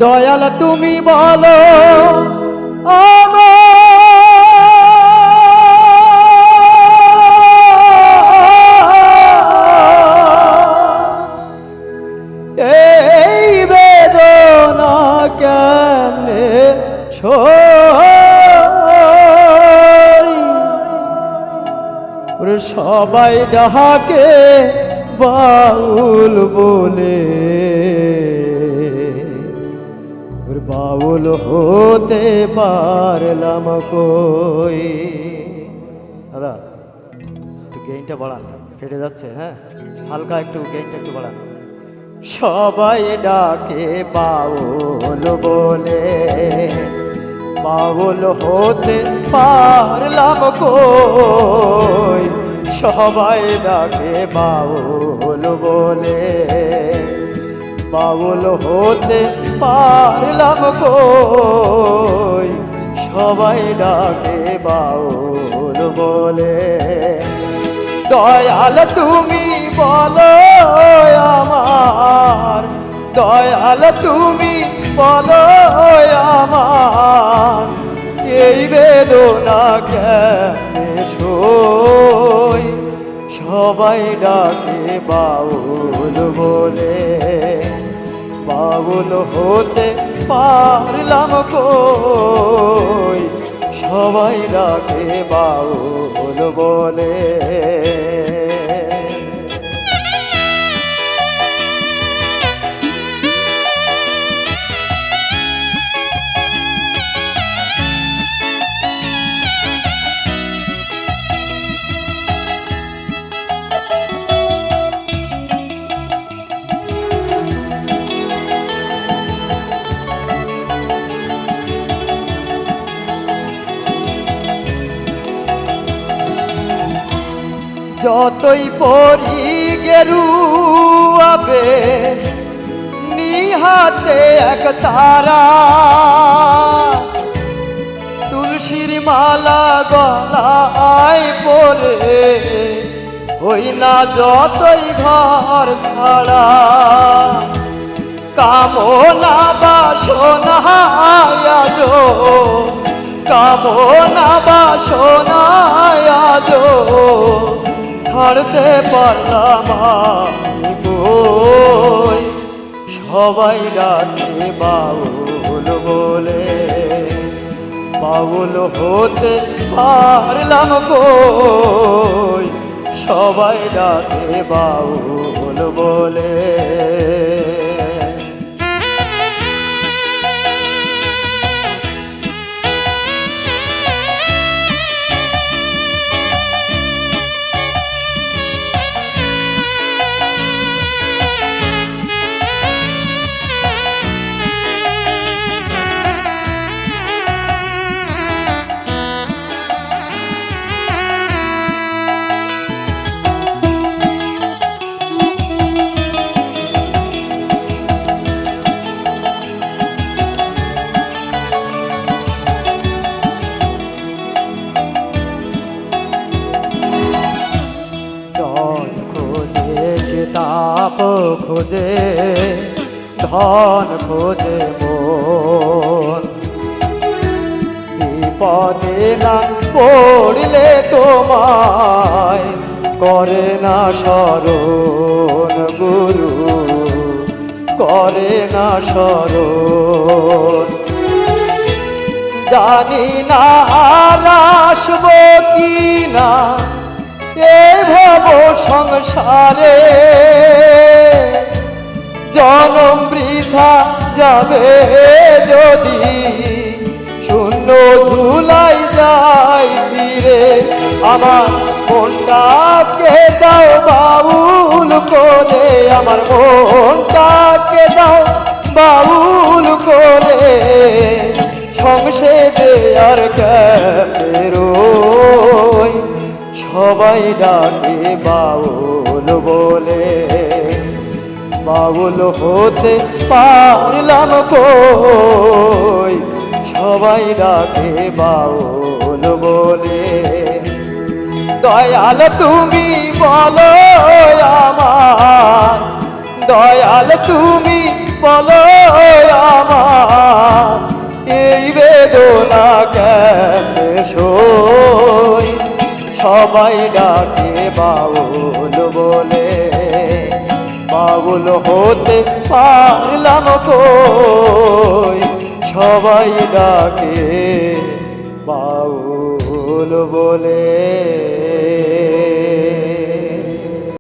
দয়াল তুমি বলো এই বেদনা কেমনে সবাই ডাকে বাউল বলে, বাউল হতে পারলাম কই। দাদা একটু গেইনটা বাড়ান, ফেটে যাচ্ছে। হ্যাঁ, হালকা একটু গেইনটা একটু বাড়ান। সবাই ডাকে বাউল বলে, বাউল হতে পারলাম কই। সবাই ডাকে বাউল বলে, বাউল হতে পারলাম কই। সবাই ডাকে বাউল বলে। দয়াল তুমি বলো আমার, দয়াল তুমি বলো আমার, এই বেদনা কেমনে সই। সবাই ডাকে বাউল বলে, বাউল হতে পারলাম কই। সবাই ডাকে বাউল বলে। যতই পরি গেরুয়াবে নিহাতে এক তারা, তুলসীর মালা গলায় পরে হই না যতই ঘর ছাড়া। কামনা বাসনা আজ, কামনা বাসনা আজ ছাড়তে পারলাম আমি কই। সবাই ডাকে বাউল বলে, বাউল হতে পারলাম কই। সবাই ডাকে বাউল বলে। তাপ খোঁজে ধন খোঁজে মন, বিপদে না পড়লে তোমায় করে না স্মরণ গুরু, করে না স্মরণ। জানি না আর আসবো কি না এই ভব সংসারে, জনম বৃথা যাবে যদি শূন্য ঝুলাই যায় ফিরে। আমার মনটাকে দাও বাউল করে, আমার মনটাকে দাও বাউল করে। সংসারে আর কেমনে রই। সবাই ডাকে বাউল বলে, বাউল হতে পারলাম কই। সবাই ডাকে বাউল বলে। দয়াল তুমি বলো আমার, দয়াল তুমি বলো আমার, সবাই ডাকে বাউল বলে, বাউল হতে পারলাম কই, সবাই ডাকে বাউল বলে।